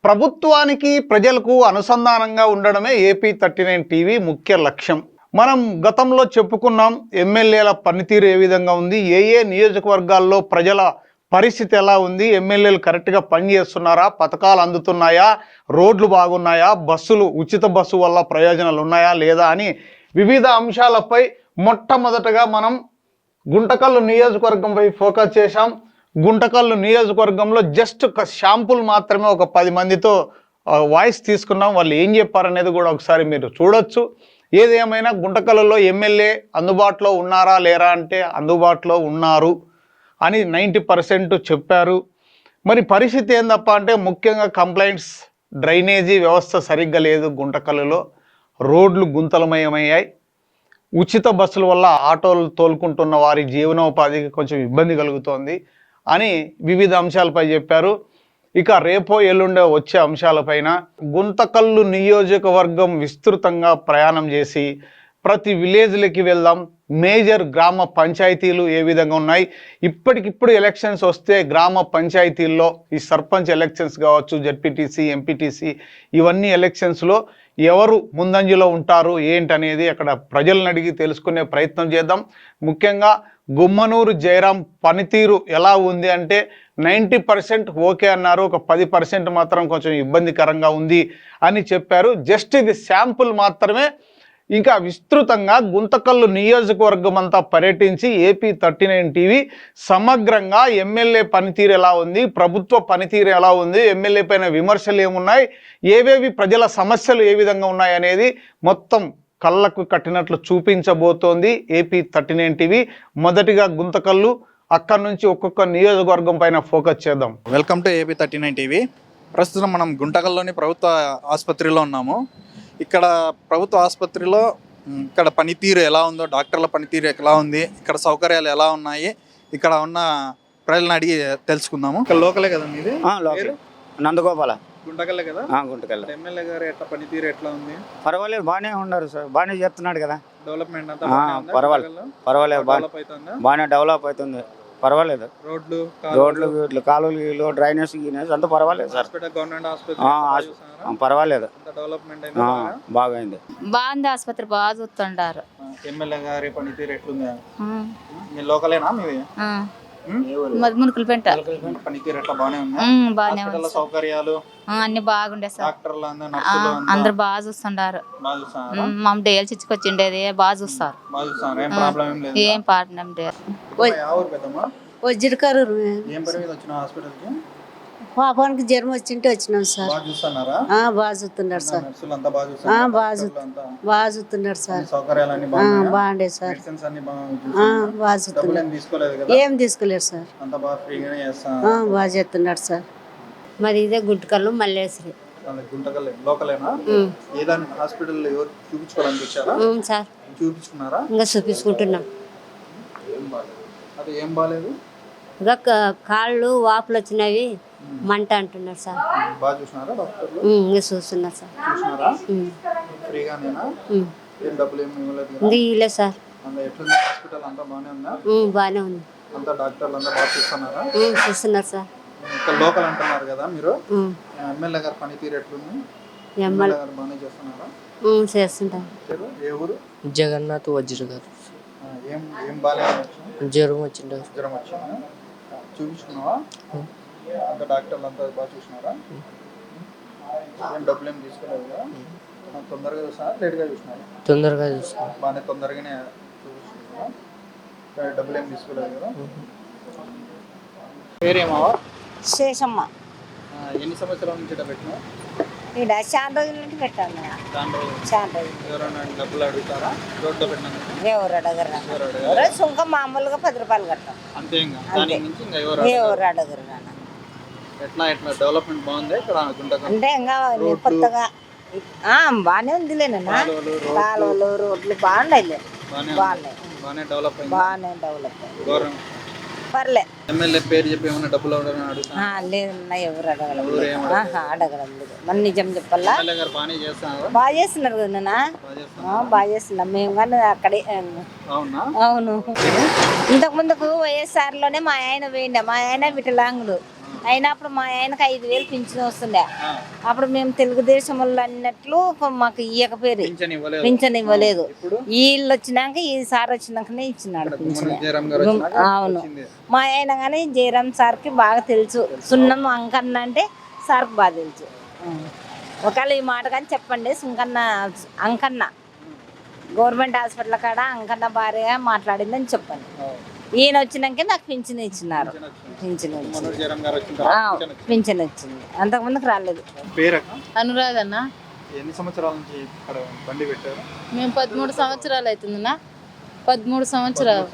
ప్రభుత్వానికి ప్రజలకు అనుసంధానంగా ఉండడమే ఏపీ39 టీవీ ముఖ్య లక్ష్యం. మనం గతంలో చెప్పుకున్నాం ఎమ్మెల్యేల పనితీరు ఏ విధంగా ఉంది, ఏ నియోజకవర్గాల్లో ప్రజల పరిస్థితి ఎలా ఉంది, ఎమ్మెల్యేలు కరెక్ట్గా పనిచేస్తున్నారా, పథకాలు అందుతున్నాయా, రోడ్లు బాగున్నాయా, బస్సులు ఉచిత బస్సు వల్ల ప్రయోజనాలు ఉన్నాయా లేదా అని వివిధ అంశాలపై మొట్టమొదటగా మనం గుంటకల్లు నియోజకవర్గంపై ఫోకస్ చేశాం. గుంటకల్లు నియోజకవర్గంలో జస్ట్ ఒక శాంపుల్ మాత్రమే ఒక 10 మందితో వాయిస్ తీసుకున్నాం. వాళ్ళు ఏం చెప్పారనేది కూడా ఒకసారి మీరు చూడొచ్చు. ఏదేమైనా గుంటకల్లులో ఎమ్మెల్యే అందుబాటులో ఉన్నారా లేరా అంటే అందుబాటులో ఉన్నారు అని 90% చెప్పారు. మరి పరిస్థితి ఏందప్ప అంటే ముఖ్యంగా కంప్లైంట్స్, డ్రైనేజీ వ్యవస్థ సరిగ్గా లేదు, గుంటకల్లులో రోడ్లు గుంతలమయమయ్యాయి, ఉచిత బస్సుల వల్ల ఆటోలు తోలుకుంటున్న వారి జీవనోపాధికి కొంచెం ఇబ్బంది కలుగుతోంది అని వివిధ అంశాలపై చెప్పారు. ఇక రేపో ఎల్లుండో వచ్చే అంశాలపైన గుంతకల్లు నియోజకవర్గం విస్తృతంగా ప్రయాణం చేసి ప్రతి విలేజ్లకి వెళ్దాం. మేజర్ గ్రామ పంచాయతీలు ఏ విధంగా ఉన్నాయి, ఇప్పటికిప్పుడు ఎలక్షన్స్ వస్తే గ్రామ పంచాయతీల్లో ఈ సర్పంచ్ ఎలక్షన్స్ కావచ్చు, జడ్పీటీసీ, ఎంపీటీసీ, ఇవన్నీ ఎలక్షన్స్లో ఎవరు ముందంజలో ఉంటారు ఏంటనేది అక్కడ ప్రజలను అడిగి తెలుసుకునే ప్రయత్నం చేద్దాం. ముఖ్యంగా గుమ్మనూరు జయరాం పనితీరు ఎలా ఉంది అంటే 90% ఓకే అన్నారు, ఒక 10% మాత్రం కొంచెం ఇబ్బందికరంగా ఉంది అని చెప్పారు. జస్ట్ ఇది శాంపుల్ మాత్రమే. ఇంకా విస్తృతంగా గుంతకల్లు నియోజకవర్గం అంతా పర్యటించి ఏపీ39 టీవీ సమగ్రంగా ఎమ్మెల్యే పనితీరు ఎలా ఉంది, ప్రభుత్వ పనితీరు ఎలా ఉంది, ఎమ్మెల్యే పైన విమర్శలు ఏమున్నాయి, ఏవేవి ప్రజల సమస్యలు ఏ విధంగా ఉన్నాయి అనేది మొత్తం కళ్ళకు కట్టినట్లు చూపించబోతోంది ఏపీ39 టీవీ. మొదటిగా గుంతకల్లు, అక్కడి నుంచి ఒక్కొక్క నియోజకవర్గం పైన ఫోకస్ చేద్దాం. వెల్కమ్ టు ఏపీ39 టీవీ. ప్రస్తుతం మనం గుంటకల్లోని ప్రభుత్వ ఆసుపత్రిలో ఉన్నాము. ఇక్కడ ప్రభుత్వ ఆసుపత్రిలో ఇక్కడ పనితీరు ఎలా ఉందో, డాక్టర్ల పనితీరు ఎలా ఉంది, ఇక్కడ సౌకర్యాలు ఎలా ఉన్నాయి, ఇక్కడ ఉన్న ప్రజలను అడిగి తెలుసుకుందాము. ఇక్కడ లోకలే కదా మీది? లోకల్ నందగోపాల, గుంటకల్లే కదా? గుంటకల్. ఎమ్మెల్యే గారు ఎట్లా పనితీరు ఎట్లా ఉంది? పర్వాలేదు, బాగానే ఉన్నారు సార్, బాగానే చెప్తున్నాడు కదా. డెవలప్మెంట్ అంతా పర్వాలేదు, బాగానే డెవలప్ అవుతుంది, పర్వాలేదు. రోడ్లు కాలువలు డ్రైనేజ్ అంతా పర్వాలేదు సార్, పర్వాలేదు, బాగైంది. బాగుంది ఆసుపత్రి, బాగా చూస్తుంటారు. ఎమ్మెల్యే గారి పనితీరు ఎట్లుంది? మీ లోకలేనా మీది? మునుకులు పెంట పనితీరు ఎట్లా బాగానే ఉంది? బాగానే, సౌకర్యాలు అన్ని బాగుండే సార్. డాక్టర్లు అందరు బాగా చూస్తుంటారు. మా డేలు చిచ్చుకొచ్చిండేది బాగా చూస్తారు. ఏం ప్రాబ్లం లేదు. వజ్రకారు హాస్పిటల్కి పాపానికి జ్వరం వచ్చింటే వచ్చినాం సార్. బాగా చూస్తున్నారు సార్, బాగా చూస్తున్నారు సార్, బాగుండే సార్, బాగా చూస్తున్నారు, ఏం తీసుకోలేదు సార్, బాగా చేస్తున్నారు సార్. మరి ఇదే గుంటకల్లు మల్లేశ్వరి సార్. ఇంకా చూపించుకుంటున్నాం. ఇంకా కాళ్ళు వాపులు వచ్చినవి మంట అంటున్నారు సార్. ఇంకా చూస్తున్నారు సార్. ఇంకా ఇలే సార్, బాగానే ఉంది, చూస్తున్నారు సార్. లోకల్ అంటున్నారు కదా మీరు, ఎమ్మెల్యే గారి పనితీరు ఎట్లుంది? చేస్తుంటారు. ఏ ఊరు? జగన్నాథ్ వజ్ర గారు. ఏం బాగాలేదు, జ్వరం వచ్చింది. జ్వరం వచ్చిందా? చూపించుకున్నావా? అంత డాక్టర్లు అంతా బాగా చూసినారా? ఏం డబ్బులు ఏం తీసుకోలేదు కదా? తొందరగా చూసినా లేట్గా చూసినారా? తొందరగా చూసినా. బాగానే తొందరగానే చూపించుకున్నారా? డబ్బులు ఏం తీసుకోలేదు కదా? పేరేమావా? శేషమ్మ. ఎన్ని సంవత్సరాల నుంచి పెట్టినా? ఇక్కడ చాలా రోజుల నుంచి పెట్టాను. చాలా రోజులు. ఎవరైనా డబ్బులు అడుగుతారా రోడ్లో పెట్టినందుకు? ఎవరు అడగరు, సుంకం మామూలుగా 10 రూపాయలు కట్టాం అంతే. ఎవరు అడగరు. ఎట్లా డెవలప్మెంట్ బాగుంది ఇక్కడ గుంటకల్ అంటే ఇంకా కొత్తగా బాగానే ఉందిలేనన్నా. కాలువలు రోడ్లు బాగున్నాయి, బాగానే డెవలప్ అయింది. పర్లేదు. ఎమ్మెల్యే పేరు చెప్పి ఏమైనా డబ్బులు లేదన్నా, ఎవరు అడగడం లేదు. మన నిజం చెప్పాలా, బాగా చేస్తున్నారు కదా నాన్న, బాగా చేస్తున్నాం మేము కానీ అక్కడే. అవును, ఇంతకు ముందుకు వైఎస్ఆర్ లోనే మా ఆయన పోయిండే, మా ఆయన వికలాంగుడు. అయినప్పుడు మా ఆయనకు 5,000 పింఛన్ వస్తుండే. అప్పుడు మేము తెలుగుదేశం వాళ్ళు అన్నట్లు మాకు ఇవ్వకపోయారు, పింఛన్ ఇవ్వలేదు. వీళ్ళు వచ్చినాక ఈసారి వచ్చినాకనే ఇచ్చినాడు పింఛన్. అవును, మా ఆయన కానీ జయరామ్ సార్కి బాగా తెలుసు. సున్నం అంకన్న అంటే సార్కి బాగా తెలుసు. ఒకవేళ ఈ మాట కానీ చెప్పండి, అంకన్న గవర్నమెంట్ హాస్పిటల్ కాడ అంకన్న భార్య మాట్లాడిందని చెప్పండి. ఈయన వచ్చినాకే నాకు పింఛన్ ఇచ్చినారు. పింఛన్ వచ్చింది, అంతకుముందుకు రాలేదు. అనురాధ అన్న. ఎన్ని సంవత్సరాల నుంచి ఇక్కడ బండి పెట్టారు? మేము 13 సంవత్సరాలు అవుతుందన్నా. 13 సంవత్సరాలు.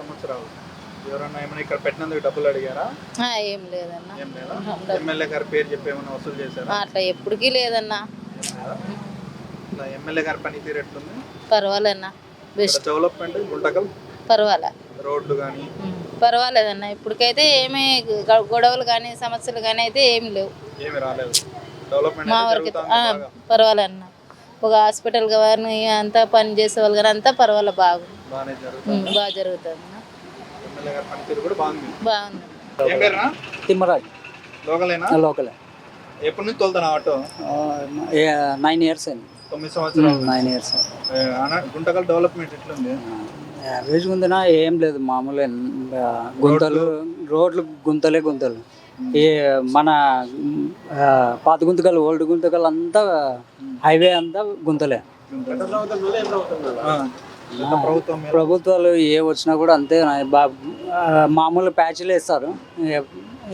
ఎవరన్నా ఏమైనా ఇక్కడ పెట్టినందుకు డబ్బులు అడిగారా? ఏం లేదన్నా. ఎమ్మెల్యే గారి పేరు చెప్పి ఏమైనా వసూలు చేశారా? అట్లా ఎప్పటికీ లేదన్నా. ఎమ్మెల్యే గారి పనితీరు ఎట్లుంది? పర్వాలేదన్నా, బెస్ట్. డెవలప్మెంట్ గుంటకల్ పర్వాలే, రోడ్లు కానీ పర్వాలేదన్నా. ఇప్పటికైతే ఏమీ గొడవలు కానీ సమస్యలు కానీ అయితే ఏమి లేవు, ఏమి రాలేదు. డెవలప్మెంట్ మా వరకు పర్వాలే అన్న. ఒక హాస్పిటల్ కానీ అంతా పని చేసే వాళ్ళు కానీ అంతా పర్వాలే, బాగుంది, బాగా జరుగుతుంది. ఎమ్మెల్యే గారి పనితీరు కూడా బాగుంది. బాగుంది. ఏం పేరునా? తిమ్మరాజ్. లోకలేనా? లోకలే. ఎప్పటి నుంచి తోలుతాను ఆటో? 9 years అండి. 9 సంవత్సరాలు. 9 years. గుంటకల్ డెవలప్మెంట్ ఎట్లుంది? యావరేజ్ ఉందినా, ఏం లేదు, మామూలే. గుంతలు, రోడ్లు గుంతలు. ఈ మన పాత గుంతకల్, ఓల్డ్ గుంతకల్ అంతా హైవే అంతా గుంతలే. ప్రభుత్వాలు ఏ వచ్చినా కూడా అంతే, మామూలు ప్యాచ్లు వేస్తారు,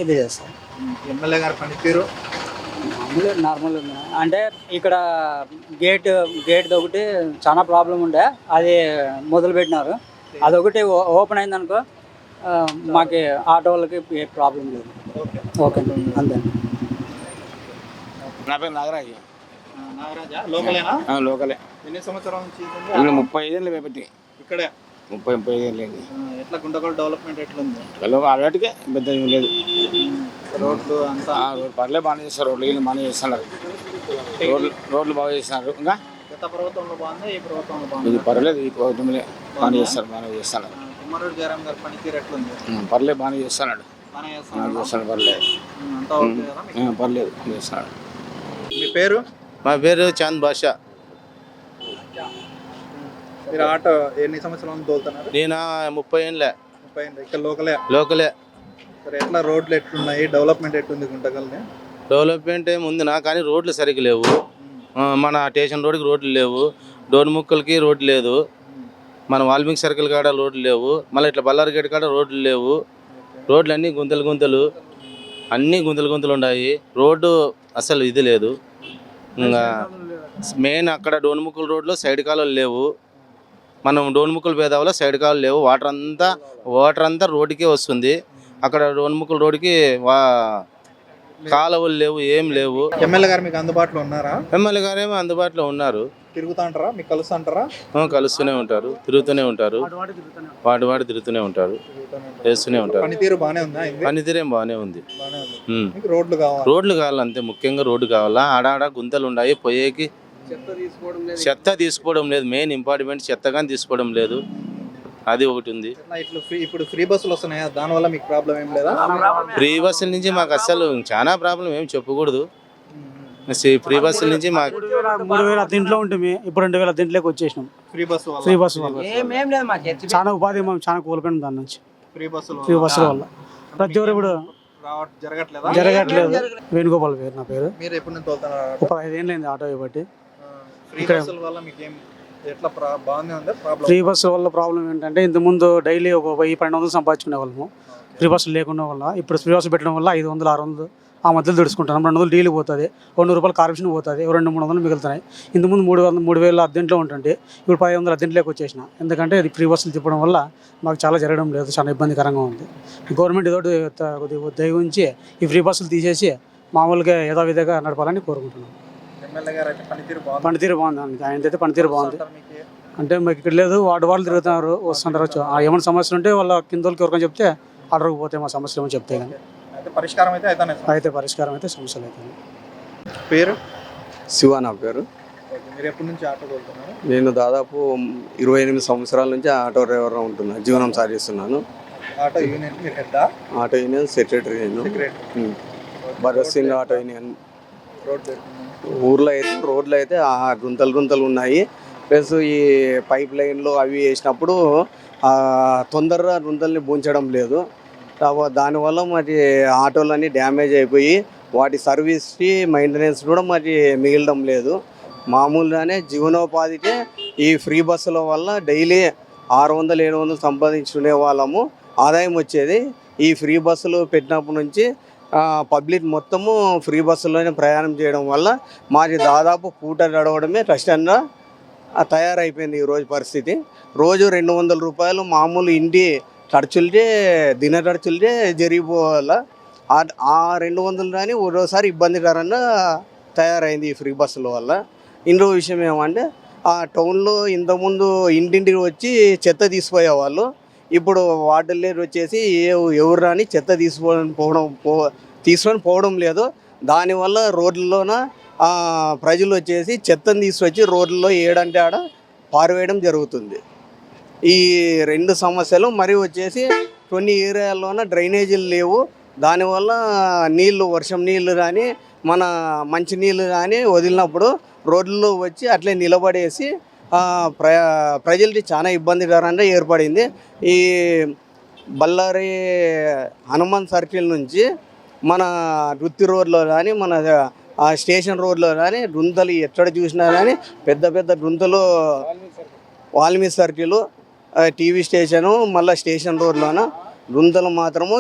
ఇది చేస్తారు. ఎమ్మెల్యే గారి పనితీరు మామూలు నార్మల్ ఉంది. అంటే ఇక్కడ గేట్ ఒకటి చాలా ప్రాబ్లం ఉండే, అది మొదలు పెట్టినారు. అదొకటి ఓపెన్ అయిందనుకో మాకు ఆటో వాళ్ళకి ఏ ప్రాబ్లం లేదు. ఓకే, అంతే. నా పేరు నాగరాజు. నాగరాజా? లోకలేనా? లోకలే. ఎన్ని సంవత్సరాల నుంచి? 35 ఏళ్ళు పెట్టి ఇక్కడే. 35 ఏళ్ళు. ఎట్లా గుంటకల్ డెవలప్మెంట్ ఎట్లుంది? అలవాటుకే పెద్ద ఏం లేదు. రోడ్లు అంతా పర్లే బాగానే చేస్తారు, రోడ్లు వీళ్ళు బాగానే చేస్తున్నారు. రోడ్లు బాగా చేస్తున్నారు. ఇంకా గత ప్రభుత్వంలో బాగుంది, ఈ ప్రభుత్వంలో బాగుంది? ఇది పర్లేదు, ఈ ప్రభుత్వంలో బాగానే చేస్తున్నారు. కుమ్మరోజు జయరామ్ గారి పనితీరు ఎట్లుంది? పర్లేదు బాగానే చేస్తున్నాడు. పర్లేదు, అంతా ఓకే కదా? పర్లేదు చేస్తున్నాడు. మీ పేరు? మా పేరు చాంద్ బాషా. మీరు ఆటో ఎన్ని సంవత్సరాల నుంచి తోలుతున్నారు? నేను 30 ఏళ్ళే. 30 ఏళ్ళు. ఇక్కడ లోకలే. సరే, ఎట్లా రోడ్లు ఎట్లున్నాయి, డెవలప్మెంట్ ఎట్లుంది గుంటకల్ని? డెవలప్మెంట్ ఏమి ఉందినా, కానీ రోడ్లు సరిగ్గా లేవు. మన స్టేషన్ రోడ్కి రోడ్లు లేవు, డోర్ ముక్కలకి రోడ్లు లేదు, మన వాల్మీకి సర్కిల్ కాడ రోడ్లు లేవు, మళ్ళీ ఇట్లా బల్లారి గేట్ కాడ రోడ్లు లేవు. రోడ్లు అన్నీ గుంతలు, అన్నీ గుంతలు ఉన్నాయి. రోడ్డు అసలు ఇది లేదు. ఇంకా మెయిన్ అక్కడ డోన్ముక్కల రోడ్లో సైడ్ కాలువలు లేవు. మనం డోన్ముక్కల పేదావలో సైడ్ కాలువలు లేవు. వాటర్ అంతా రోడ్డుకే వస్తుంది. అక్కడ డోన్ముక్కల రోడ్డుకి కాలువలు లేవు, ఏం లేవు. ఎమ్మెల్యే గారు మీకు అందుబాటులో ఉన్నారా? ఎమ్మెల్యే గారు ఏమో అందుబాటులో ఉన్నారు. తిరుగుతా అంటారా? మీకు కలుస్తుంటారా? కలుస్తూనే ఉంటారు, తిరుగుతూనే ఉంటారు, వాటి తిరుగుతూనే ఉంటారు, చేస్తూనే ఉంటారు. పనితీరు బాగానే ఉందా? పనితీరేం బాగానే ఉంది. రోడ్లు కావాలి అంతే, ముఖ్యంగా రోడ్డు కావాలా. ఆడాడ గుంతలు ఉన్నాయి, పోయేకి చెత్త తీసుకోవడం లేదు. మెయిన్ ఇంపార్టెంట్ చెత్త కానీ తీసుకోవడం లేదు, అది ఒకటి ఉంది. ఇప్పుడు ఫ్రీ బస్సులు వస్తున్నాయా, దానివల్ల మీకు ప్రాబ్లం ఏం లేదా? ఫ్రీ బస్సుల నుంచి మాకు అసలు చాలా ప్రాబ్లం, ఏం చెప్పకూడదు. ఫ్రీ బస్సుల నుంచి మాకు 3000 దీంట్లో ఉంటుంది, ఇప్పుడు 2000 దీంట్లోకి వచ్చేసినాం. ఫ్రీ బస్సు వల్ల చాలా ఉపాధి మనం చాలా కోల్పోయినాం దాని నుంచి. ఫ్రీ బస్సుల వల్ల ప్రతి ఒక్కరు ఇప్పుడు జరగట్లేదు. వేణుగోపాల్ పేరు నా పేరు. మీరు ఎప్పటి నుంచి తోలుతున్నారు? 15 ఏళ్ళు అయింది ఆటో బట్టి. ఫ్రీ బస్సు వల్ల ప్రాబ్లం ఏంటంటే, ఇంతకుముందు డైలీ ఒక 1000-1200 సంపాదించుకునే వాళ్ళము ఫ్రీ బస్సులు లేకుండా వల్ల. ఇప్పుడు ఫ్రీ బస్సు పెట్టడం వల్ల 500-600 ఆ మధ్యలో తెడుచుకుంటాం. 200 డీలు పోతుంది, 100 రూపాయలు కార్పొరేషన్ పోతుంది, 200-300 మిగులుతున్నాయి. ఇంతకుముందు 3000 అద్దెంట్లో ఉంటుంటే ఇప్పుడు 500 అద్దెంట్లోకి వచ్చేసిన. ఎందుకంటే ఇది ఫ్రీ బస్సులు తిప్పడం వల్ల మాకు చాలా జరగడం లేదు, చాలా ఇబ్బందికరంగా ఉంది. గవర్నమెంట్ ఇదోటి కొద్దిగా దయ ఉంచి ఈ ఫ్రీ బస్సులు తీసేసి మామూలుగా యథావిధిగా నడపాలని కోరుకుంటున్నాం. పనితీరు బాగుంది, ఆయనైతే పనితీరు బాగుంది. అంటే మాకు ఇక్కడ లేదు, వాళ్ళు తిరుగుతున్నారు, వస్తుంటారు. ఏమైనా సమస్యలు ఉంటే వాళ్ళ కింద వాళ్ళకి ఎవరికైనా చెప్తే ఆర్డర్కి పోతే మా సమస్యలు ఏమో చెప్తే కానీ పరిష్కారం అయితే సమస్యలు అవుతుంది. పేరు? శివ నా పేరు. మీరు ఎప్పటి నుంచి ఆటో తోలుతున్నారు? నేను దాదాపు 28 సంవత్సరాల నుంచి ఆటో డ్రైవర్గా ఉంటున్నాను, జీవనం సాగిస్తున్నాను. ఆటో యూనియన్ మీరు హెడ్డా? ఆటో యూనియన్ సెక్రటరీ నేను. Bharat Singh auto union. ఊర్లో అయితే రోడ్లు అయితే గుంతలు గుంతలు ఉన్నాయి. ప్లస్ ఈ పైప్ లైన్లు అవి వేసినప్పుడు తొందరగా గుంతల్ని పూడ్చడం లేదు. దానివల్ల మరి ఆటోలన్నీ డ్యామేజ్ అయిపోయి వాటి సర్వీస్కి మెయింటెనెన్స్ కూడా మరి మిగలడం లేదు. మామూలుగానే జీవనోపాధికి ఈ ఫ్రీ బస్సుల వల్ల డైలీ 600-700 సంపాదించుకునే వాళ్ళము, ఆదాయం వచ్చేది. ఈ ఫ్రీ బస్సులు పెట్టినప్పటి నుంచి పబ్లిక్ మొత్తము ఫ్రీ బస్సులోనే ప్రయాణం చేయడం వల్ల మాది దాదాపు పూట నడవడమే కష్టంగా తయారైపోయింది ఈరోజు పరిస్థితి. రోజు 200 రూపాయలు మామూలు ఇంటి ఖర్చులకే, దిన ఖర్చులకే జరిగిపోవాల. ఆ 200 కానీ ఓరోసారి ఇబ్బందికరంగా తయారైంది ఈ ఫ్రీ బస్సుల వల్ల. ఇంకో విషయం ఏమంటే ఆ టౌన్లో ఇంతకుముందు ఇంటింటికి వచ్చి చెత్త తీసిపోయేవాళ్ళు. ఇప్పుడు వార్డుల్లో వచ్చేసి ఎవరు రాని చెత్త తీసుకొని పోవడం లేదు. దానివల్ల రోడ్లలోన ప్రజలు వచ్చేసి చెత్తను తీసుకొచ్చి రోడ్లలో ఏడంటే ఆడ పారవేయడం జరుగుతుంది. ఈ 2 సమస్యలు. మరి వచ్చేసి కొన్ని ఏరియాల్లోన డ్రైనేజీలు లేవు. దానివల్ల నీళ్ళు, వర్షం నీళ్ళు కానీ మన మంచి నీళ్ళు కానీ వదిలినప్పుడు రోడ్లలో వచ్చి అట్లే నిలబడేసి ప్రజలకి చాలా ఇబ్బందికరంగా ఏర్పడింది. ఈ బళ్ళారి హనుమాన్ సర్కిల్ నుంచి మన వృత్తి రోడ్లో కానీ మన స్టేషన్ రోడ్లో కానీ గుంతలు ఎక్కడ చూసినా కానీ పెద్ద పెద్ద గుంతలు. వాల్మీకి సర్కిల్, టీవీ స్టేషను, మళ్ళీ స్టేషన్ రోడ్లోన గుంతలు మాత్రము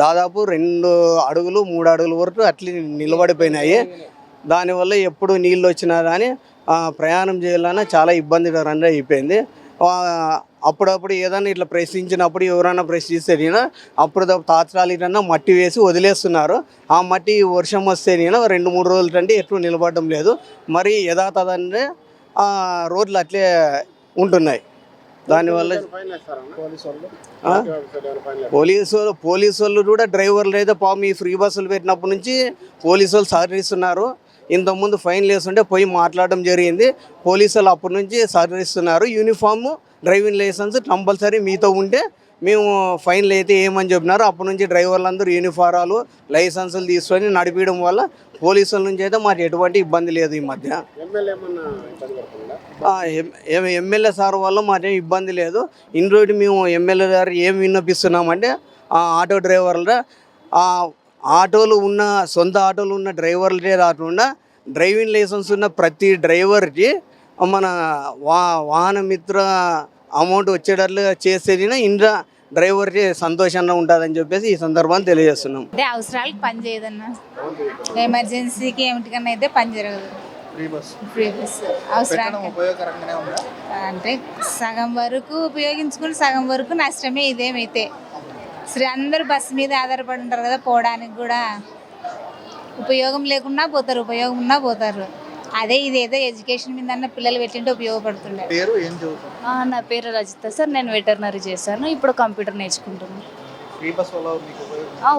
దాదాపు 2 అడుగులు 3 అడుగుల వరకు అట్లా నిలబడిపోయినాయి. దానివల్ల ఎప్పుడు నీళ్ళు వచ్చినా కానీ ప్రయాణం చేయాలన్నా చాలా ఇబ్బందికరంగా అయిపోయింది. అప్పుడప్పుడు ఏదైనా ఇట్లా ప్రశ్నించినప్పుడు ఎవరైనా ప్రశ్నిస్తే అప్పుడు తాత్కాలికంగా మట్టి వేసి వదిలేస్తున్నారు. ఆ మట్టి వర్షం వస్తే 2-3 రోజుల కంటే ఎక్కువ నిలబడడం లేదు. మరి యథాతథంగా రోడ్లు అట్లే ఉంటున్నాయి. దానివల్ల పోలీసు వాళ్ళు కూడా డ్రైవర్లు అయితే పాపం ఈ ఫ్రీ బస్సులు పెట్టినప్పటి నుంచి పోలీసు వాళ్ళు సహకరిస్తున్నారు. ఇంతకుముందు ఫైన్లు వేస్తుంటే పోయి మాట్లాడడం జరిగింది. పోలీసు వాళ్ళు అప్పటి నుంచి సహకరిస్తున్నారు. యూనిఫామ్, డ్రైవింగ్ లైసెన్స్ కంపల్సరీ మీతో ఉంటే మేము ఫైన్లు అయితే ఏమని చెప్పినారు. అప్పటి నుంచి డ్రైవర్లందరూ యూనిఫారాలు, లైసెన్సులు తీసుకొని నడిపించడం వల్ల పోలీసుల నుంచి అయితే మాకు ఎటువంటి ఇబ్బంది లేదు. ఈ మధ్య ఎమ్మెల్యే సార్ వల్ల మాకేం ఇబ్బంది లేదు. ఇన్రోజు మేము ఎమ్మెల్యే గారు ఏం విన్నపిస్తున్నామంటే ఆటో డ్రైవర్ల ఆటోలు ఉన్న సొంత ఆటోలు ఉన్న డ్రైవర్లే కాకుండా డ్రైవింగ్ లైసెన్స్ ఉన్న ప్రతి డ్రైవర్కి మన వాహన మిత్ర అమౌంట్ వచ్చేటట్లు చేసేది ఇంట్లో డ్రైవర్కి సంతోషంగా ఉంటుందని చెప్పేసి ఈ సందర్భాన్ని తెలియజేస్తున్నాం. అంటే అవసరాలకు పని చేయదన్నా, ఎమర్జెన్సీకి ఏమిటికన్నా అయితే పని జరగదు. ఫ్రీ బస్ అవసరానికి అంటే సగం వరకు ఉపయోగించుకుని సగం వరకు నష్టమే. ఇదేమైతే అందరూ బస్సు మీద ఆధారపడి ఉంటారు కదా, పోవడానికి కూడా ఉపయోగం లేకున్నా పోతారు, ఉపయోగం ఉన్నా పోతారు. అదే ఇదేదో ఎడ్యుకేషన్ మీద అన్న పిల్లలు పెట్టింటే ఉపయోగపడుతుండే. నా పేరు రజిత సార్, నేను వెటర్నరీ చేశాను. ఇప్పుడు కంప్యూటర్ నేర్చుకుంటున్నాను.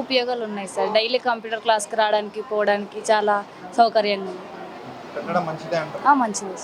ఉపయోగాలు ఉన్నాయి సార్. డైలీ కంప్యూటర్ క్లాస్కి రావడానికి పోవడానికి చాలా సౌకర్యంగా ఉంది. మంచిది.